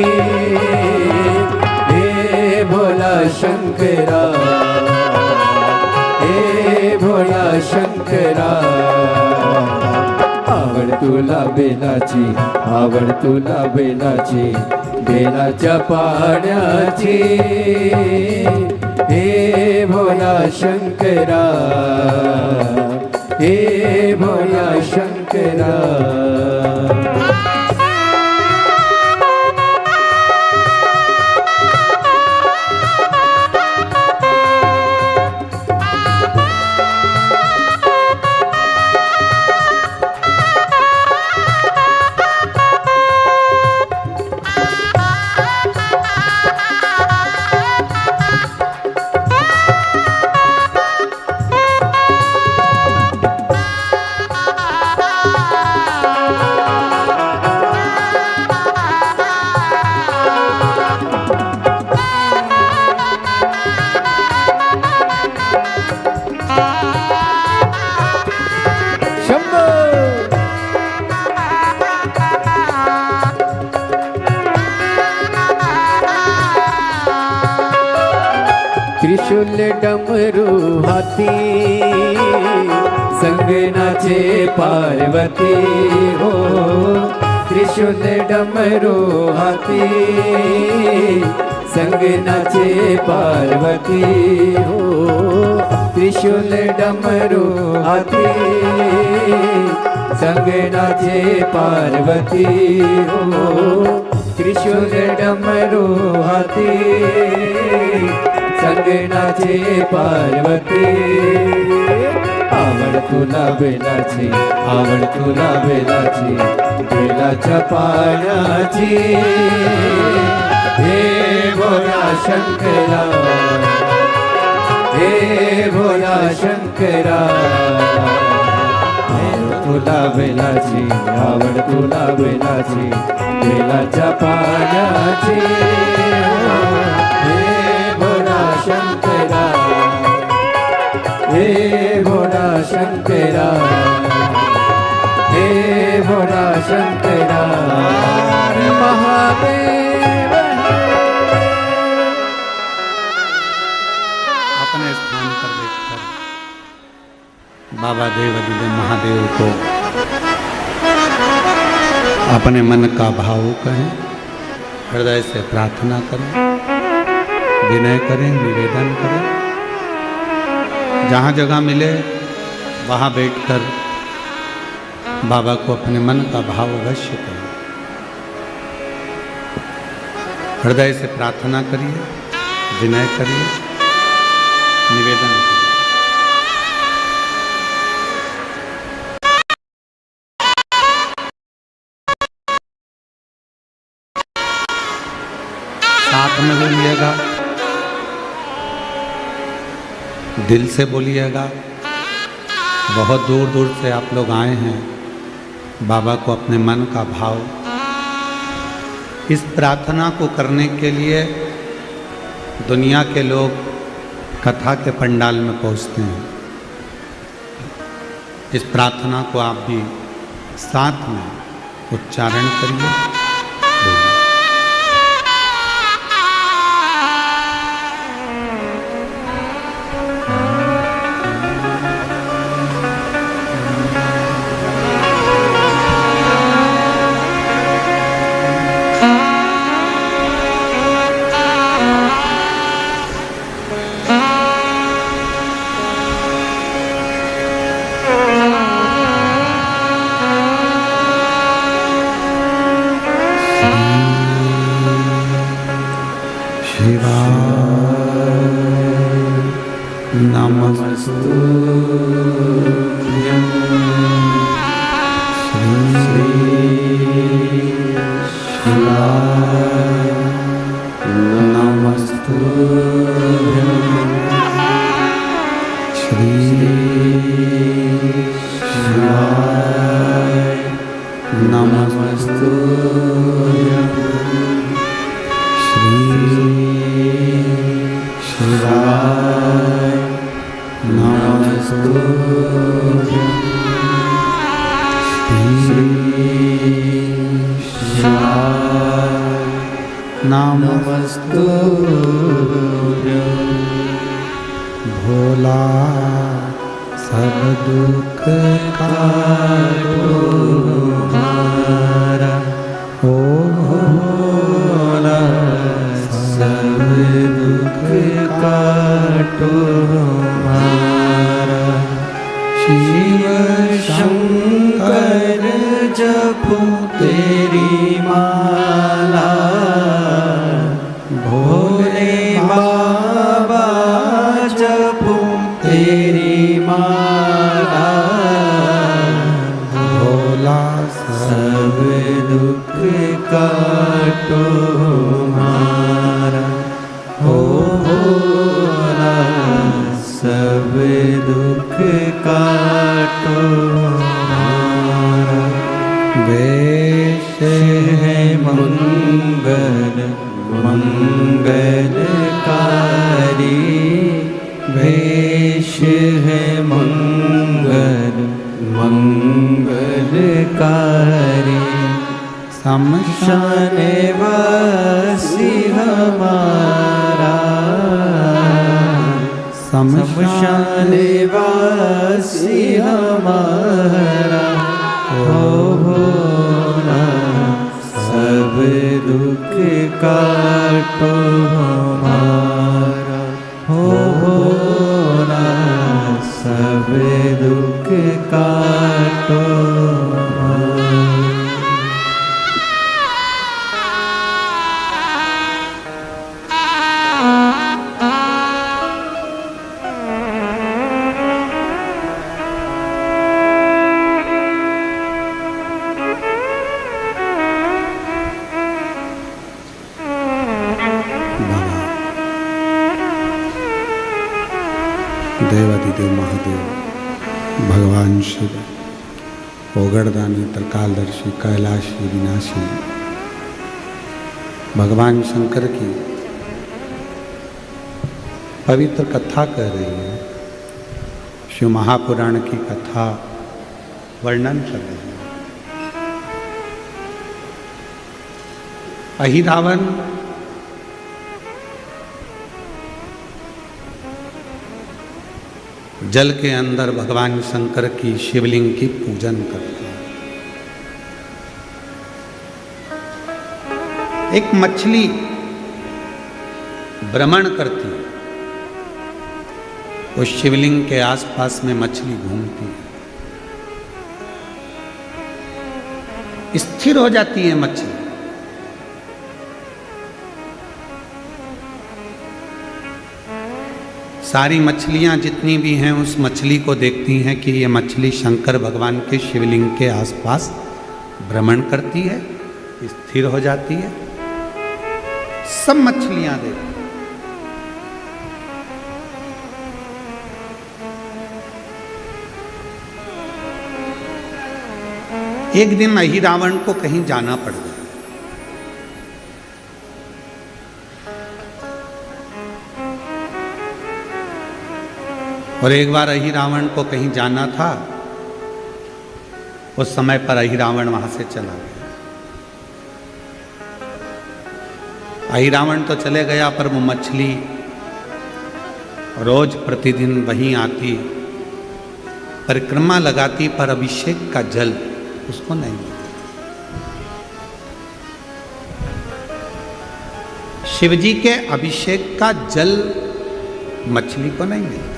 हे भोला शंकरा, हे भोला शंकरा. आवड तुला बेलाची, आवड तुला बेलाची, बेलाच्या पाण्याची. हे भोला शंकरा, हे भोला शंकरा. त्रिशूल डमरू हाती, संगनाचे पार्वती हो. त्रिशूल डमरू हाती, संगनाचे पार्वती हो. त्रिशूल डमरू हाती, संगनाचे पार्वती हो. त्रिशूल डमरू हाती, संगनाचे पार्वती. आवड तुला बेलाची, आवड तुला बेलाची, बेलाच्या पाण्याची. हे भोला शंकरा, हे भोला शंकरा. आवड तुला बेलाची, आवड तुला बेलाची, बेलाच्या पाण्याची. शंकरा, हे भोला शंकरा, हे भोला शंकरा. महादेव अपने स्थान पर बैठकर बाबा देवाधिदेव महादेव को अपने मन का भाव कहें, हृदय से प्रार्थना करें, विनय करें, निवेदन करें. जहाँ जगह मिले वहाँ बैठकर बाबा को अपने मन का भाव अवश्य करें. हृदय से प्रार्थना करिए, विनय करिए, निवेदन करिए. साथ में बोलिएगा, दिल से बोलिएगा. बहुत दूर दूर से आप लोग आए हैं बाबा को अपने मन का भाव. इस प्रार्थना को करने के लिए दुनिया के लोग कथा के पंडाल में पहुंचते हैं. इस प्रार्थना को आप भी साथ में उच्चारण करिए. नमस्तुभ्यं श्री शिवाय नमस्तुभ्यं श्री शिवाय नमस्तुभ्यं भोला सब दुख काटो हमारा, ओ भोला सब दुख काटो हमारा। शिव शंकर जपो तेरी माला, भोले बाबा जपो तेरी माला, भोला सब दुख काटो हमारा, ओ भोला सब दुख काटो हमारा। वेश है मंगल मंगलकारी, वेश है मंगल मंगलकारी, शमशान वासी हमारा, शमशान वासी हमारा, हो भोला सब दुख काटो हमारा, हो भोला सब दुख काटो हमारा। देवादिदेव महादेव भगवान शिव, ओगड़दानी त्रिकालदर्शी कैलाशी विनाशी भगवान शंकर की पवित्र कथा कह रही है। शिव महापुराण की कथा वर्णन कर रही है। अहिरावण जल के अंदर भगवान शंकर की शिवलिंग की पूजन करते हैं। एक मछली भ्रमण करती है, उस शिवलिंग के आसपास में मछली घूमती है, स्थिर हो जाती है मछली। सारी मछलियां जितनी भी हैं उस मछली को देखती हैं कि ये मछली शंकर भगवान के शिवलिंग के आसपास भ्रमण करती है, स्थिर हो जाती है। सब मछलियां देखती हैं। एक दिन अहिरावण को कहीं जाना पड़ गया। और एक बार अहिरावण को कहीं जाना था, उस समय पर अहिरावण वहां से चला गया। अहिरावण तो चले गया, पर वो मछली रोज प्रतिदिन वहीं आती, परिक्रमा लगाती, पर अभिषेक का जल उसको नहीं मिलता। शिवजी के अभिषेक का जल मछली को नहीं मिलता।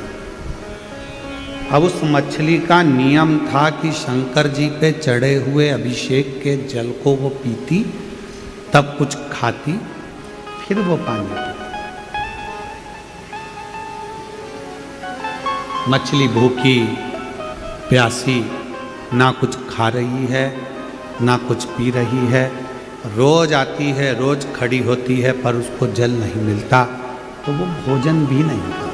अब उस मछली का नियम था कि शंकर जी पे चढ़े हुए अभिषेक के जल को वो पीती, तब कुछ खाती, फिर वो पानी पीती। मछली भूखी प्यासी ना कुछ खा रही है ना कुछ पी रही है, रोज आती है, रोज खड़ी होती है, पर उसको जल नहीं मिलता, तो वो भोजन भी नहीं करती।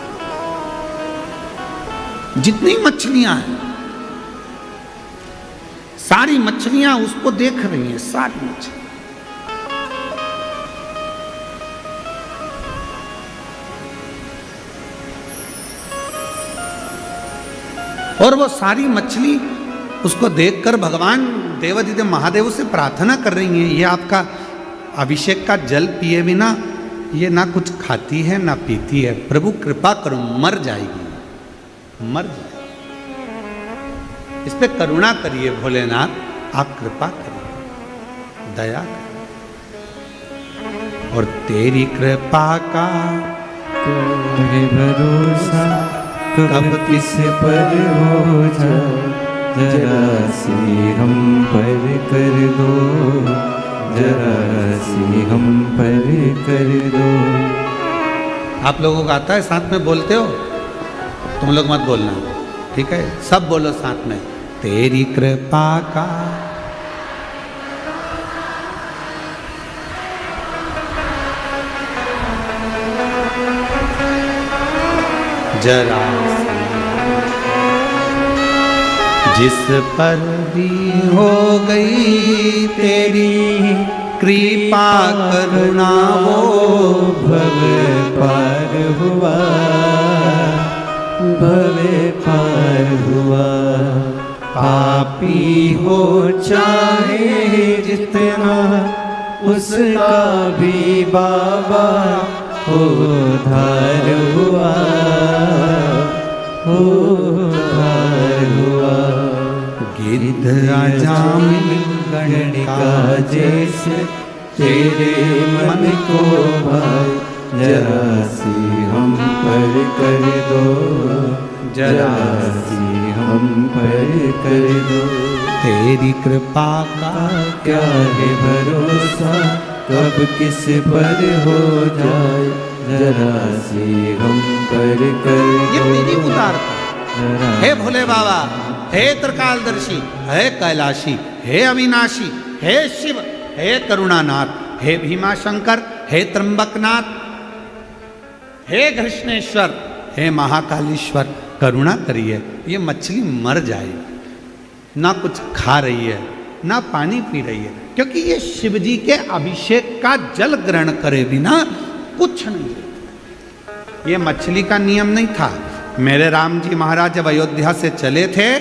जितनी मछलियां हैं सारी मछलियां उसको देख रही हैं, सारी मछलियां। और वो सारी मछली उसको देखकर भगवान देवाधिदेव महादेव से प्रार्थना कर रही हैं, ये आपका अभिषेक का जल पिए बिना ये ना कुछ खाती है ना पीती है, प्रभु कृपा करो, मर जाएगी, मर जाएगी। इस पे करुणा करिए भोलेनाथ, आप कृपा करिए, दया करिए। और तेरी कृपा का कोई भरोसा कब किस पर हो जाए, जरा सी हम पर कर दो, जरा सी हम पर कर दो। आप लोगों को आता है, साथ में बोलते हो? तुम लोग मत बोलना, ठीक है? सब बोलो साथ में, तेरी कृपा का जरा जिस पर भी हो गई तेरी कृपा करुणा, वो भव पार हुआ, भव पार हुआ। पापी हो चाहे जितना, उसका भी बाबा उद्धार हुआ, उद्धार हुआ। गिद्ध अजामिल गणिका जैसे तेरे मन को भाए, जरा सी हम पर कर दो, जरा सी हम पर कर दो। तेरी कृपा का क्या है भरोसा कब किस पर हो जाए, जरा सी हम पर कर ये दो। तेरी उदारता। जरा हे भोले बाबा, हे त्रिकालदर्शी, हे कैलाशी, हे अविनाशी, हे शिव, हे करुणानाथ, हे भीमा शंकर, हे त्र्यंबकनाथ, हे कृष्णेश्वर, हे महाकालेश्वर, करुणा करिए, ये मछली मर जाएगी, ना कुछ खा रही है ना पानी पी रही है, क्योंकि ये शिव जी के अभिषेक का जल ग्रहण करे बिना कुछ नहीं। ये मछली का नियम नहीं था। मेरे राम जी महाराज जब अयोध्या से चले थे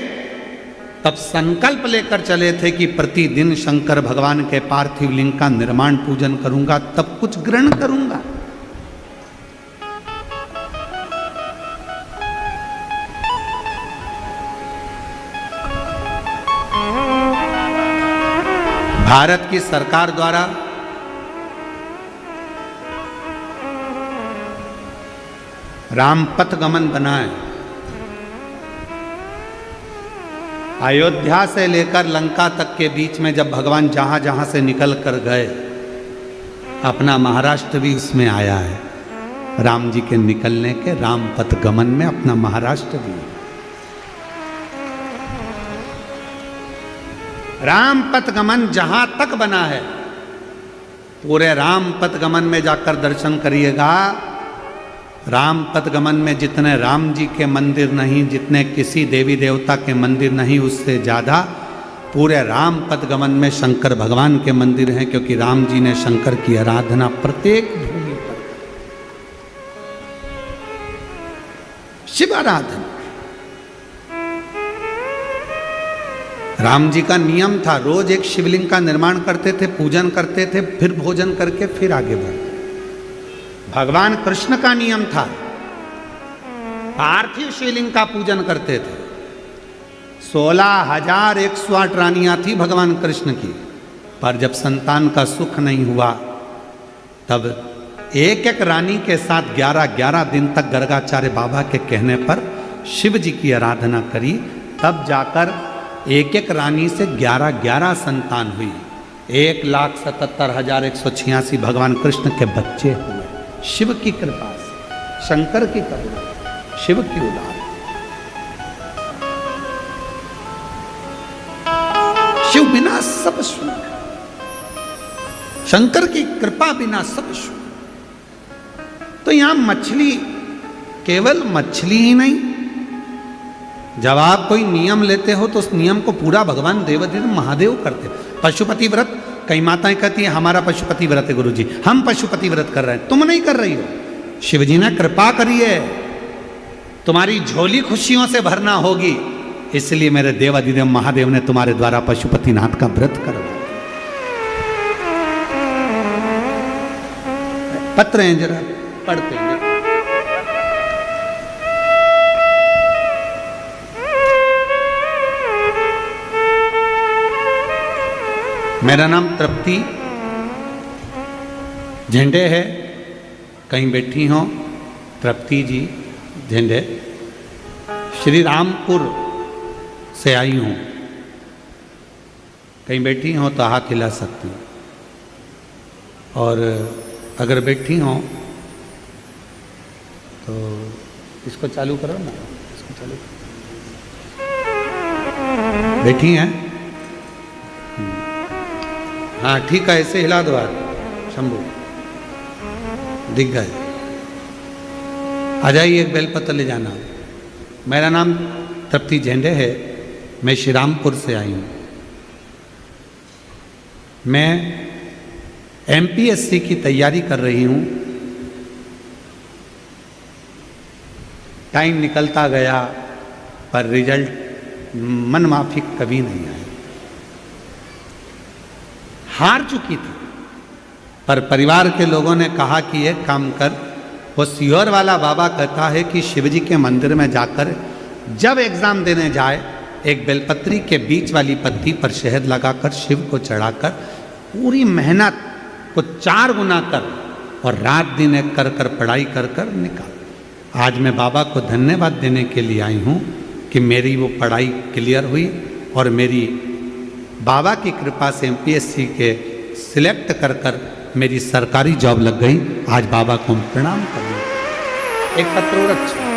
तब संकल्प लेकर चले थे कि प्रतिदिन शंकर भगवान के पार्थिव लिंग का निर्माण पूजन करूंगा, तब कुछ ग्रहण करूंगा। भारत की सरकार द्वारा रामपथ गमन बना है। अयोध्या से लेकर लंका तक के बीच में जब भगवान जहां जहां से निकल कर गए, अपना महाराष्ट्र भी उसमें आया है। राम जी के निकलने के रामपथ गमन में अपना महाराष्ट्र भी है। रामपथ गमन जहां तक बना है, पूरे रामपथ गमन में जाकर दर्शन करिएगा। रामपथ गमन में जितने राम जी के मंदिर नहीं, जितने किसी देवी देवता के मंदिर नहीं, उससे ज़्यादा पूरे रामपथ गमन में शंकर भगवान के मंदिर हैं, क्योंकि राम जी ने शंकर की आराधना प्रत्येक भूमि पर, शिव आराधना। राम जी का नियम था, रोज एक शिवलिंग का निर्माण करते थे, पूजन करते थे, फिर भोजन करके फिर आगे बढ़ते। भगवान कृष्ण का नियम था, पार्थिव शिवलिंग का पूजन करते थे। 16,108 रानियां थी भगवान कृष्ण की, पर जब संतान का सुख नहीं हुआ तब एक एक रानी के साथ 11-11 दिन तक गर्गाचार्य बाबा के कहने पर शिव जी की आराधना करी, तब जाकर एक एक रानी से 11-11 संतान हुई। 1,77,186 भगवान कृष्ण के बच्चे हुए, शिव की कृपा से, शंकर की करुणा, शिव की उदार। शिव बिना सब शून्य, शंकर की कृपा बिना सब शून्य। तो यहां मछली केवल मछली ही नहीं, जब आप कोई नियम लेते हो तो उस नियम को पूरा भगवान देवाधिदेव महादेव करते। पशुपति व्रत, कई माताएं कहती हैं हमारा पशुपति व्रत है गुरुजी, हम पशुपति व्रत कर रहे हैं, तुम नहीं कर रही हो। शिवजी ने कृपा करी है, तुम्हारी झोली खुशियों से भरना होगी, इसलिए मेरे देवाधिदेव महादेव ने तुम्हारे द्वारा पशुपतिनाथ का व्रत करवाया। पत्र हैं, जरा पढ़ते हैं। मेरा नाम तृप्ति झंडे है, कहीं बैठी हो तृप्ति जी झंडे, श्री रामपुर से आई हूँ, कहीं बैठी हो तो हाथ हिला सकती हूँ, और अगर बैठी हो तो इसको चालू करो ना, इसको चालू करो। बैठी हैं? हाँ ठीक है, ऐसे हिला दो हाथ, शंभू दिख गए। आ जाइए, एक बेलपत्र ले जाना। मेरा नाम तृप्ति झंडे है, मैं श्री रामपुर से आई हूँ। मैं MPSC की तैयारी कर रही हूँ। टाइम निकलता गया पर रिजल्ट मन माफिक कभी नहीं आया। हार चुकी थी, पर परिवार के लोगों ने कहा कि एक काम कर, वो सीहोर वाला बाबा कहता है कि शिवजी के मंदिर में जाकर जब एग्जाम देने जाए, एक बेलपत्री के बीच वाली पत्ती पर शहद लगाकर शिव को चढ़ाकर पूरी मेहनत को 4 गुना कर और रात दिन एक कर कर पढ़ाई कर कर निकाल। आज मैं बाबा को धन्यवाद देने के लिए आई हूँ कि मेरी वो पढ़ाई क्लियर हुई और मेरी बाबा की कृपा से MPSC के सिलेक्ट कर कर मेरी सरकारी जॉब लग गई। आज बाबा को प्रणाम करूँ। एक पत्र और अच्छा